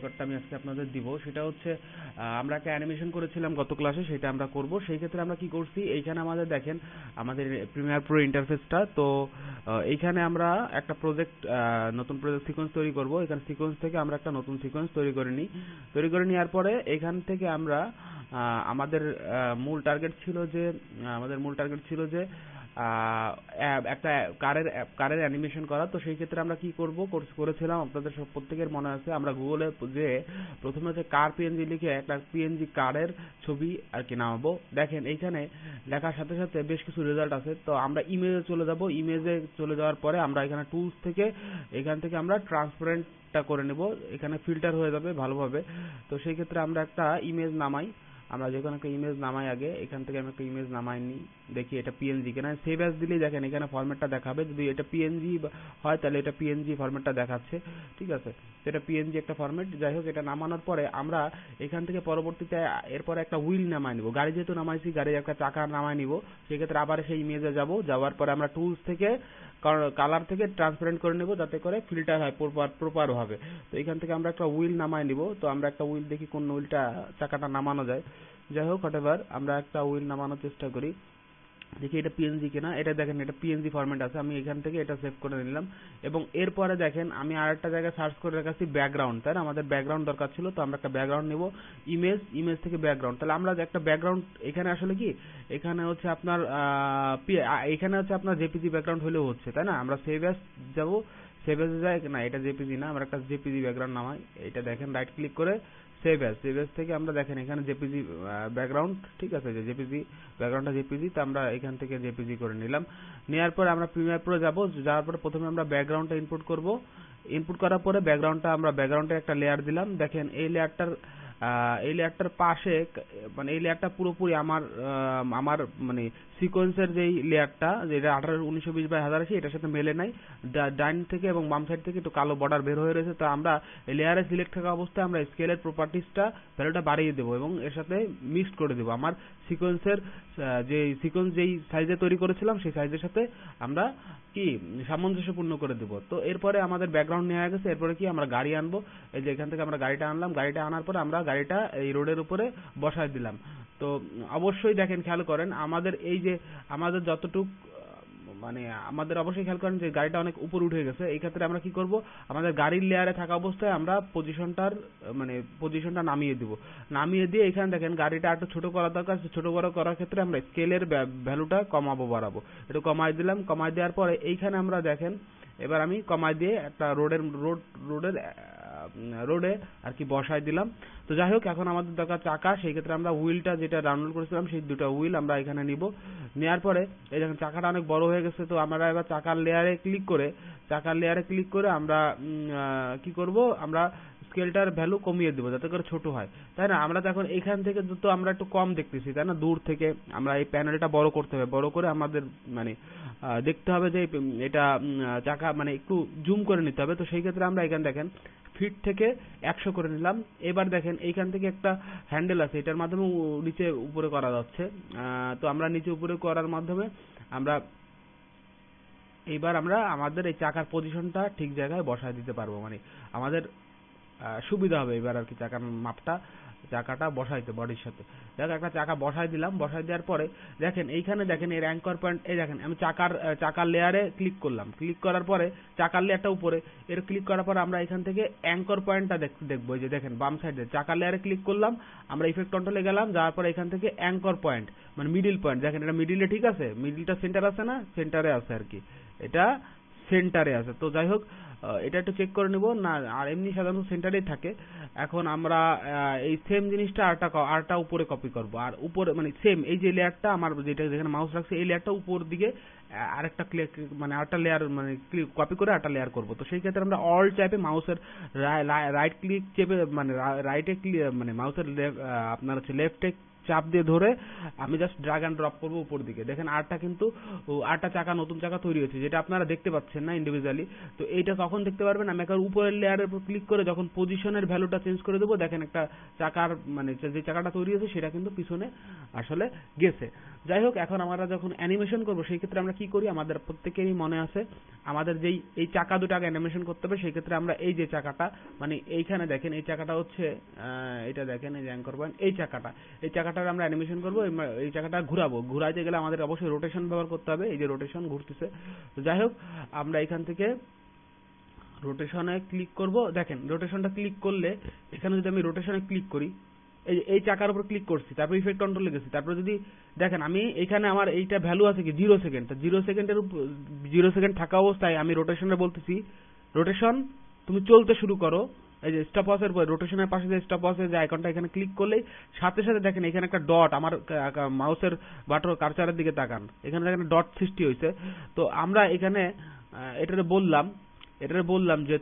কোডটা আমি আজকে আপনাদের দিব, সেটা হচ্ছে আমরা একটা অ্যানিমেশন করেছিলাম গত ক্লাসে, সেটা আমরা করব। সেই ক্ষেত্রে আমরা কি করছি, এইখানে আমাদের দেখেন আমাদের প্রিমিয়ার প্রো ইন্টারফেসটা তো এইখানে আমরা একটা প্রজেক্ট নতুন প্রজেক্ট সিকোয়েন্স তৈরি করব। এখানে সিকোয়েন্স থেকে আমরা একটা নতুন সিকোয়েন্স তৈরি করে নিই। তৈরি করে নেওয়ার পরে এখান থেকে আমরা আমাদের মূল টার্গেট ছিল যে একটা কারের অ্যানিমেশন করা। তো সেই ক্ষেত্রে আমরা কি করেছিলাম আপনাদের সব প্রত্যেকের মনে আছে, আমরা গুগলে যে প্রথমে হচ্ছে কার পিএনজি লিখে একটা পিএনজি কারের ছবি আর কি নামাবো। দেখেন এইখানে লেখার সাথে সাথে বেশ কিছু রেজাল্ট আছে। তো আমরা ইমেজে চলে যাব। ইমেজে চলে যাওয়ার পরে আমরা এখানে টুলস থেকে এখান থেকে আমরা ট্রান্সপারেন্টটা করে নেব, এখানে ফিল্টার হয়ে যাবে ভালোভাবে। তো সেই ক্ষেত্রে আমরা একটা ইমেজ নামাই, আমরা যে কোনো একটা ইমেজ নামাই আগে। এখান থেকে আমি একটা ইমেজ নামাই নিই, দেখি এটা পিএনজি কিনা। সেভ অ্যাজ দিলেই দেখেন এখানে ফরম্যাটটা দেখাবে, যদি এটা পিএনজি হয় তাহলে এটা পিএনজি ফরম্যাটটা দেখাচ্ছে, ঠিক আছে। তো এটা পিএনজি একটা ফরম্যাট। যাই হোক, এটা নামানোর পরে আমরা এখান থেকে পরবর্তীতে এরপরে একটা হুইল নামাই নিব। গাড়ি যেহেতু নামাইছি, গাড়ির একটা চাকা নামাই নিব। সেক্ষেত্রে আবার সেই ইমেজে যাব, যাওয়ার পরে আমরা টুলস থেকে কালার থেকে ট্রান্সপারেন্ট করে নেব, যাতে করে ফিল্টার হয় প্রপার ভাবে। তো এখান থেকে আমরা একটা হুইল নামাই নিব। তো আমরা একটা হুইল দেখি কোন হুইলটা চাকাটা নামানো যায়। যাই হোক, হোয়াটএভার, আমরা একটা হুইল নামানোর চেষ্টা করি, দেখি এটা পিএনজি কিনা। এটা দেখেন এটা পিএনজি ফরম্যাট আছে, আমি এখান থেকে এটা সেভ করে নিলাম। এবং এরপরে দেখেন আমি আরেকটা জায়গায় সার্চ করে রেখেছি ব্যাকগ্রাউন্ড, তাই না, আমাদের ব্যাকগ্রাউন্ড দরকার ছিল। তো আমরা একটা ব্যাকগ্রাউন্ড নেব, ইমেজ থেকে ব্যাকগ্রাউন্ড। তাহলে আমরা একটা ব্যাকগ্রাউন্ড এখানে আসলে কি, এখানে হচ্ছে আপনার জেপিজি ব্যাকগ্রাউন্ড হলেও হচ্ছে, তাই না। আমরা সেভ অ্যাজ যাব, সেভ অ্যাজ যায় না, এটা জেপিজি না, আমরা একটা জেপিজি ব্যাকগ্রাউন্ড নামাই। এটা দেখেন রাইট ক্লিক করে সেভ অ্যাজ থেকে আমরা দেখেন এখানে জেপিজি ব্যাকগ্রাউন্ড, ঠিক আছে, যে জেপিজি ব্যাকগ্রাউন্ডটা জেপিজি। তো আমরা এখান থেকে জেপিজি করে নিলাম। নেওয়ার পর আমরা প্রিমিয়ার প্রো যাব, যাওয়ার পরে প্রথমে আমরা ব্যাকগ্রাউন্ডটা ইনপুট করব। ইনপুট করার পরে ব্যাকগ্রাউন্ডে একটা লেয়ার দিলাম। দেখেন এই লেয়ারটার পাশে মানে এই লেয়ারটা পুরোপুরি আমার মানে সিকোয়েন্সের যেই লেয়ারটা, যেটা 18/1920/1080 এটার সাথে মেলে নাই। ডাইন থেকে এবং বাম সাইড থেকে একটু কালো বর্ডার বের হয়ে রয়েছে। তো আমরা এই লেয়ারে সিলেক্ট থাকা অবস্থায় আমরা স্কেলের প্রপার্টিসটা ভ্যালুটা বাড়িয়ে দেবো এবং এর সাথে মিক্সড করে দেবো। আমার সিকোয়েন্সের যেই সাইজে তৈরি করেছিলাম সেই সাইজের সাথে আমরা কি সামঞ্জস্যপূর্ণ করে দেবো। তো এরপরে আমাদের ব্যাকগ্রাউন্ড নেওয়া গেছে। এরপরে কি আমরা গাড়ি আনবো, এই যে এখান থেকে আমরা গাড়িটা আনলাম। গাড়িটা আনার পরে আমরা গাড়িটা এই রোডের উপরে বসায় দিলাম। তো অবশ্যই দেখেন, খেয়াল করেন আমাদের যতটুক মানে আমাদের অবশ্যই খেয়াল করেন যে গাড়িটা অনেক উপর উঠে গেছে। এই ক্ষেত্রে আমরা কি করব, আমাদের গাড়ির লেয়ারে থাকা অবস্থায় আমরা পজিশনটা নামিয়ে দিব। নামিয়ে দিয়ে এখানে দেখেন গাড়িটা একটু ছোট করা দরকার। ছোট বড় করার ক্ষেত্রে আমরা স্কেলের ভ্যালুটা বাড়াবো। একটু কমাই দিলাম। কমাই দেওয়ার পরে এইখানে আমরা দেখেন, এবার আমি কমাই দিয়ে একটা রোডে আর কি বসাই দিলাম। তো যাই হোক, এখন আমাদের দরকার চাকা। সেই ক্ষেত্রে আমরা হুইলটা যেটা ডাউনলোড করেছিলাম সেই দুটো হুইল আমরা এখানে নিব। নেওয়ার পরে এই দেখেন চাকাটা অনেক বড় হয়ে গেছে। তো আমরা এবার চাকার লেয়ারে ক্লিক করে আমরা কি করব, আমরা স্কেলটার ভ্যালু কমিয়ে দেবো যাতে করে ছোট হয়, তাই না। আমরা তো এখন এখান থেকে তো আমরা একটু কম দেখতেছি, তাই না। দূর থেকে আমরা এই প্যানেলটা বড় করতে হবে, বড় করে আমাদের মানে দেখতে হবে যে এটা চাকা মানে একটু জুম করে নিতে হবে। তো সেই ক্ষেত্রে আমরা এখানে দেখেন ফিট থেকে 100 করে নিলাম। এবার দেখেন এইখান থেকে একটা হ্যান্ডেল আছে, এটার মাধ্যমে নিচে উপরে করা যাচ্ছে। তো আমরা নিচে উপরে করার মাধ্যমে আমরা আমাদের এই চাকার পজিশনটা ঠিক জায়গায় বসায় দিতে পারবো, মানে আমাদের সুবিধা হবে এবার আর কি চাকাটা বসাইতে বডির সাথে। দেখো একটা চাকা বসাই দিলাম। বসাই দেওয়ার পরে দেখেন এইখানে দেখেন এর অ্যাঙ্কর পয়েন্ট, এই দেখেন আমি চাকার লেয়ারে ক্লিক করলাম। ক্লিক করার পরে চাকার লেয়ারটা উপরে, এর ক্লিক করার পর আমরা এখান থেকে অ্যাঙ্কর পয়েন্টটা দেখবো। এই যে দেখেন বাম সাইডে চাকার লেয়ারে ক্লিক করলাম, আমরা ইফেক্ট কন্ট্রোলে গেলাম, যাওয়ার পরে এখান থেকে অ্যাঙ্কর পয়েন্ট মানে মিডিল পয়েন্ট, দেখেন এটা মিডিলে, ঠিক আছে, মিডিলটা সেন্টার আছে না, সেন্টারে আছে আর কি, এটা সেন্টারে আছে। তো যাই হোক, এটা একটু চেক করে নিব না, আর এমনি সাধারণত সেন্টারেই থাকে। এখন আমরা এই সেম জিনিসটা আরটা উপরে কপি করব। আর উপরে মানে সেম এই যে লেয়ারটা আমার যেটা যেখানে মাউস রাখছে এই লেয়ারটা উপর দিকে আরেকটা আরেকটা লেয়ার মানে কপি করে আরেকটা লেয়ার করব। তো সেই ক্ষেত্রে আমরা অল চাপে মাউসের রাইট ক্লিক চেপে মানে রাইটে মানে মাউসের আপনার হচ্ছে লেফটে চাপ দিয়ে ধরে আমি জাস্ট ড্রাগ অ্যান্ড ড্রপ করবো উপর দিকে। দেখেন আরটা কিন্তু আরটা চাকা, নতুন চাকা তৈরি হয়েছে, যেটা আপনারা দেখতে পাচ্ছেন না ইন্ডিভিজুয়ালি। তো এইটা কখন দেখতে পারবেন, আমি একবার উপরের লেয়ারের উপর ক্লিক করে যখন পজিশনের ভ্যালুটা চেঞ্জ করে দেবো, দেখেন একটা চাকার মানে যে চাকাটা তৈরি হয়েছে সেটা কিন্তু পিছনে আসলে গেছে। যাই হোক, এখন আমরা যখন অ্যানিমেশন করবো সেই ক্ষেত্রে আমরা কি করি, আমাদের প্রত্যেকেরই মনে আছে আমাদের যেই এই চাকা দুটো আগে অ্যানিমেশন করতে হবে। সেই ক্ষেত্রে আমরা এই যে চাকাটা মানে এইখানে দেখেন এই চাকাটা হচ্ছে এটা দেখেন এই যে অ্যাঙ্কর পয়েন্ট, এই চাকাটার আমরা অ্যানিমেশন করবো, এই চাকাটা ঘুরাবো। ঘুরাইতে গেলে আমাদের অবশ্যই রোটেশন ব্যবহার করতে হবে। এই যে রোটেশন ঘুরতেছে। তো যাই হোক, আমরা এখান থেকে রোটেশনে ক্লিক করব। দেখেন রোটেশনটা ক্লিক করলে এখানে যদি আমি রোটেশনে ক্লিক করি, এই চাকার উপর ক্লিক করছি, তারপর ইফেক্ট কন্ট্রোলে গেছি, তারপর যদি দেখেন আমি এখানে আমার এইটা ভ্যালু আছে কি 0 সেকেন্ড। 0 সেকেন্ডের 0 সেকেন্ড থাকা অবস্থায় আমি রোটেশনে বলতেছি রোটেশন তুমি চলতে শুরু করো। এই যে স্টপ ওয়াচের পর রোটেশনের পাশে যে স্টপ ওয়াচের যে আইকনটা এখানে ক্লিক করলেই সাথে সাথে দেখেন এখানে একটা ডট, আমার মাউসের বাটন কার্সারের দিকে তাকান, এখানে দেখেন ডট সৃষ্টি হয়েছে। তো আমরা এখানে এটারে বললাম যে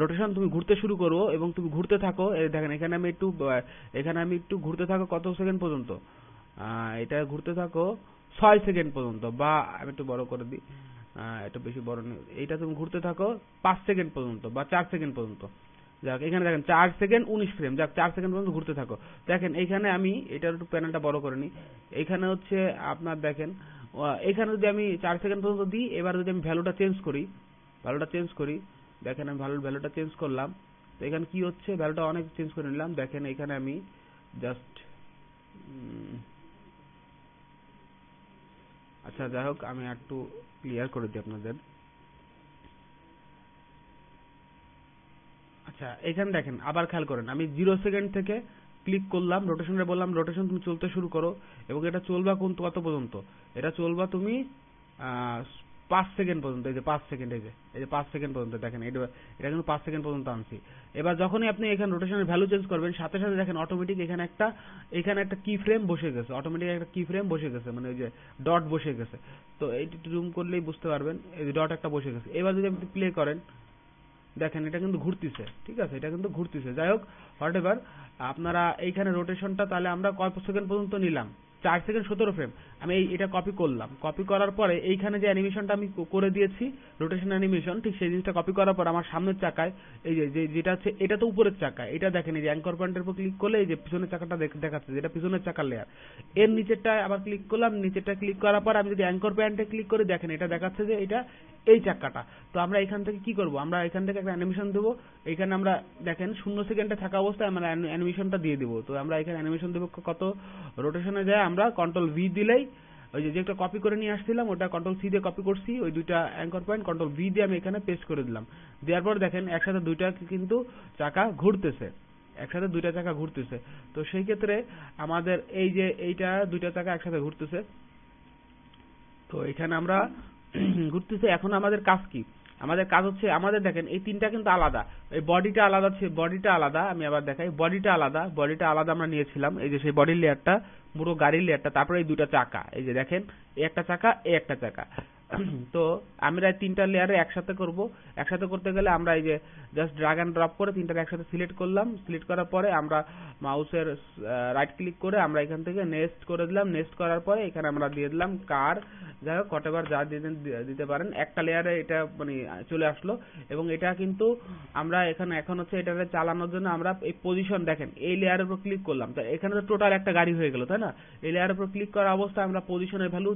রোটেশন তুমি ঘুরতে শুরু করো এবং তুমি ঘুরতে থাকো। দেখেন এখানে আমি একটু ঘুরতে থাকো কত সেকেন্ড পর্যন্ত, এটা ঘুরতে থাকো 6 সেকেন্ড পর্যন্ত, বা আমি একটু বড় করে দিই, এটা বেশি বড় নেই, এইটা তুমি ঘুরতে থাকো 5 সেকেন্ড পর্যন্ত বা 4 সেকেন্ড পর্যন্ত। যাক এখানে দেখেন 4 সেকেন্ড 19 ফ্রেম, যাক 4 সেকেন্ড পর্যন্ত ঘুরতে থাকো। দেখেন এইখানে আমি এটার একটু প্যানেলটা বড় করে নিই। এইখানে হচ্ছে আপনার দেখেন এখানে যদি আমি 4 সেকেন্ড পর্যন্ত দিই, এবার যদি আমি ভ্যালুটা চেঞ্জ করি, দেখেন আমি ভ্যালুটা চেঞ্জ করলাম। তো এখানে কি হচ্ছে, ভ্যালুটা অনেক চেঞ্জ করে নিলাম। দেখেন এখানে আমি জাস্ট আচ্ছা যাই হোক, আমি একটু ক্লিয়ার করে দিই আপনাদের। আচ্ছা এখানে দেখেন আবার খেয়াল করেন, আমি 0 সেকেন্ড থেকে ক্লিক করলাম, রোটেশনে বললাম রোটেশন তুমি চলতে শুরু করো, এবং এটা চলবা কত পর্যন্ত, এটা চলবা তুমি 5 সেকেন্ড পর্যন্ত। এই যে 5 সেকেন্ড, এই যে 5 সেকেন্ড পর্যন্ত দেখেন এটা কিন্তু 5 সেকেন্ড পর্যন্ত আনছি। এবার যখনই আপনি এখানে রোটেশনের ভ্যালু চেঞ্জ করবেন, সাথে সাথে দেখেন অটোমেটিক এখানে একটা কি ফ্রেম বসে গেছে, অটোমেটিক একটা কি ফ্রেম বসে গেছে, মানে ওই যে ডট বসে গেছে। তো এইটা একটু জুম করলেই বুঝতে পারবেন, এই যে ডট একটা বসে গেছে। এবার যদি আপনি প্লে করেন, দেখেন এটা কিন্তু ঘুরতেছে, ঠিক আছে, এটা কিন্তু ঘুরতেছে। যাই হোক, হোয়াটএভার, আপনারা এইখানে রোটেশনটা তাহলে আমরা কয় সেকেন্ড পর্যন্ত নিলাম, 4 সেকেন্ড 17 ফ্রেম। আমি এটা কপি করলাম, কপি করার পরে এইখানে যে অ্যানিমেশনটা আমি করে দিয়েছি রোটেশন অ্যানিমেশন, ঠিক সেই জিনিসটা কপি করার পর আমার সামনের চাকায় এই যে যেটা আছে এটা তো উপরের চাকা, এটা দেখেন এই যে অ্যাঙ্কর পয়েন্টের উপর ক্লিক করলে এই যে পিছনের চাকাটা দেখাচ্ছে, যেটা পিছনের চাকার লেয়ার। এর নিচেরটা আবার ক্লিক করলাম, নিচেরটা ক্লিক করার পর আমি যদি অ্যাঙ্কর পয়েন্টে ক্লিক করি, দেখেন এটা দেখাচ্ছে যে এটা এই চাকাটা। তো আমরা এখান থেকে কি করব, আমরা এখান থেকে একটা অ্যানিমেশন দেবো। এখানে আমরা দেখেন 0 সেকেন্ডে থাকা অবস্থায় আমরা অ্যানিমেশনটা দিয়ে দেবো। তো আমরা এখানে অ্যানিমেশন দেবো কত, রোটেশনে যায় আমরা কন্ট্রোল ভি দিলেই ওই যে একটা কপি করে নিয়ে আসছিলাম ওটা কন্ট্রোল সি দিয়ে কপি করছি, ওই দুইটা অ্যাঙ্কর পয়েন্ট কন্ট্রোল ভি দিয়ে আমি এখানে পেস্ট করে দিলাম। দেওয়ার পর দেখেন একসাথে দুইটা কিন্তু চাকা ঘুরতেছে, একসাথে দুইটা চাকা ঘুরতেছে। তো সেই ক্ষেত্রে আমাদের এই যে এইটা দুইটা চাকা একসাথে ঘুরতেছে, তো এখানে আমরা ঘুরতেছে। এখন আমাদের কাজ কি, আমাদের কাজ হচ্ছে আমাদের দেখেন এই তিনটা কিন্তু আলাদা, এই বডিটা আলাদা, আমি আবার দেখাই, বডিটা আলাদা আমরা নিয়েছিলাম, এই যে সেই বডির লেয়ারটা, পুরো গাড়ির লেয়ারটা, তারপরে এই দুইটা চাকা, এই যে দেখেন এই একটা চাকা, এই একটা চাকা। তো আমরা তিনটা লেয়ারে একসাথে করব। একসাথে করতে গেলে আমরা এই যে জাস্ট ড্র্যাগ এন্ড ড্রপ করে তিনটা একসাথে সিলেক্ট করলাম। সিলেক্ট করার পরে আমরা মাউসের রাইট ক্লিক করে আমরা এখান থেকে নেক্সট করে দিলাম। নেক্সট করার পরে এখানে আমরা দিয়ে দিলাম কার, যাই হোক হোয়াটএভার যা দিতে পারেন। একটা লেয়ারে এটা মানে চলে আসলো, এবং এটা কিন্তু আমরা এখন হচ্ছে এটাকে চালানোর জন্য আমরা এই পজিশন দেখেন এই লেয়ারের উপর ক্লিক করলাম, তো এখানে তো টোটাল একটা গাড়ি হয়ে গেল, তাই না? এই লেয়ারের উপর ক্লিক করা অবস্থায় আমরা পজিশনের ভ্যালু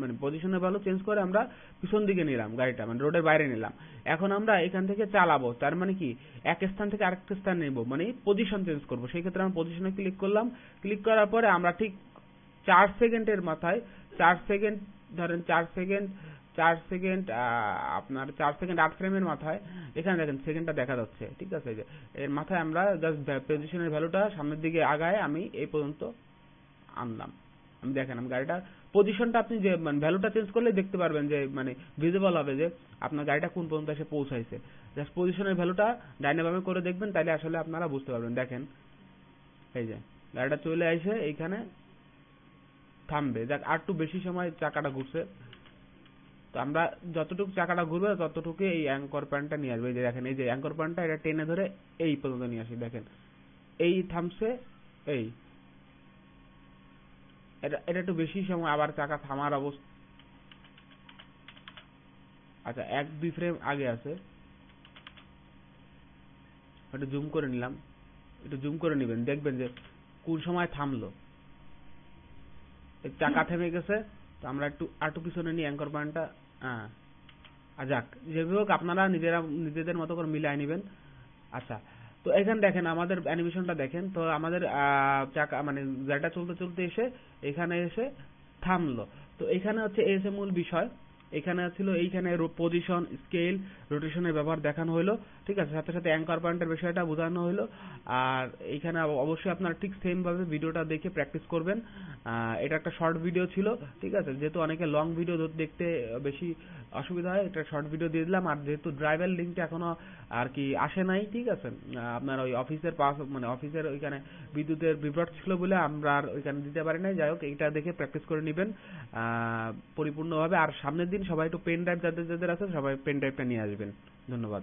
মানে পজিশনের ভ্যালু চেঞ্জ করে আমরা পিছন দিকে নিলাম গাড়িটা, মানে রোডের বাইরে নিলাম। এখন আমরা এখান থেকে চালাবো, তার মানে কি এক স্থান থেকে আরেকটা স্থান নেব, মানে পজিশন চেঞ্জ করবো। সেই ক্ষেত্রে আমরা পজিশনে ক্লিক করলাম। ক্লিক করার পরে আমরা ঠিক 4 সেকেন্ডের মাথায় 4 সেকেন্ড ধরেন 4 সেকেন্ড আপনার 4 সেকেন্ড 8 ফ্রেমের মাথায় এখানে দেখেন সেকেন্ডটা দেখা যাচ্ছে, ঠিক আছে? যে এর মাথায় আমরা জাস্ট পজিশনের ভ্যালুটা সামনের দিকে আগায় আমি এই পর্যন্ত আনলাম। আমি দেখেন আমি গাড়িটা পজিশনটা আপনি যে মানে ভ্যালুটা চেঞ্জ করলে দেখতে পারবেন যে মানে ভিজিবল হবে যে আপনার গাড়িটা কোন পর্যন্ত এসে পৌঁছাইছে। জাস্ট পজিশনের ভ্যালুটা ডাইনে বামে করে দেখবেন, তাইলে আসলে আপনারা বুঝতে পারবেন। দেখেন এই যে গাড়িটা চলে আসে এইখানে থামবে, যাক আর একটু বেশি সময় চাকাটা ঘুরছে। তো আমরা যতটুকু চাকাটা ঘুরবে ততটুকু এই অ্যাঙ্কর পয়েন্টটা নিয়ে আসবে। এই যে দেখেন এই যে অ্যাঙ্কর পয়েন্টটা এটা টেনে ধরে এই পর্যন্ত নিয়ে আসি, দেখেন এই থামছে, এই এটা এটা একটু বেশি সময়, আবার চাকা থামার অবস্থা। আচ্ছা 1-2 ফ্রেম আগে আছে, একটু জুম করে নিলাম, একটু জুম করে নেবেন, দেখবেন যে কোন সময় থামলো। এই চাকা থেমে গেছে, তো আমরা একটু পিছনে নিয়ে অ্যাঙ্কর পয়েন্টটা, হ্যাঁ যাক, যেভাবে হোক আপনারা নিজেদের মতো করে মিলাই নেবেন। আচ্ছা, তো এখানে দেখেন আমাদের অ্যানিমেশনটা দেখেন, তো আমাদের চাকা মানে গাড়িটা চলতে চলতে এসে এখানে এসে থামলো। তো এখানে হচ্ছে এসে মূল বিষয়, এখানে ছিল এইখানে পজিশন, স্কেল, রোটেশনের ব্যবহার দেখানো হলো, ঠিক আছে, সাথে সাথে অ্যাঙ্কর পয়েন্টের বিষয়টা বোঝানো হলো। আর এইখানে অবশ্যই আপনারা ঠিক সেম ভাবে ভিডিওটা দেখে প্র্যাকটিস করবেন। এটা একটা শর্ট ভিডিও ছিল, ঠিক আছে, যেহেতু অনেকে লং ভিডিও দেখতে বেশি অসুবিধা হয়, এটা শর্ট ভিডিও দিয়ে দিলাম। আর যেহেতু ড্রাইভার লিঙ্কটা এখনো আর কি আসে নাই, ঠিক আছে, আপনার ওই অফিসের পাস মানে অফিসের ওইখানে বিদ্যুতের বিভ্রাট ছিল বলে আমরা আর ওইখানে দিতে পারি নাই। যাই হোক, এইটা দেখে প্র্যাকটিস করে নেবেন পরিপূর্ণভাবে। আর সামনের দিন সবাই একটু পেন ড্রাইভ, যাদের যাদের আছে সবাই পেন ড্রাইভটা নিয়ে আসবেন। ধন্যবাদ।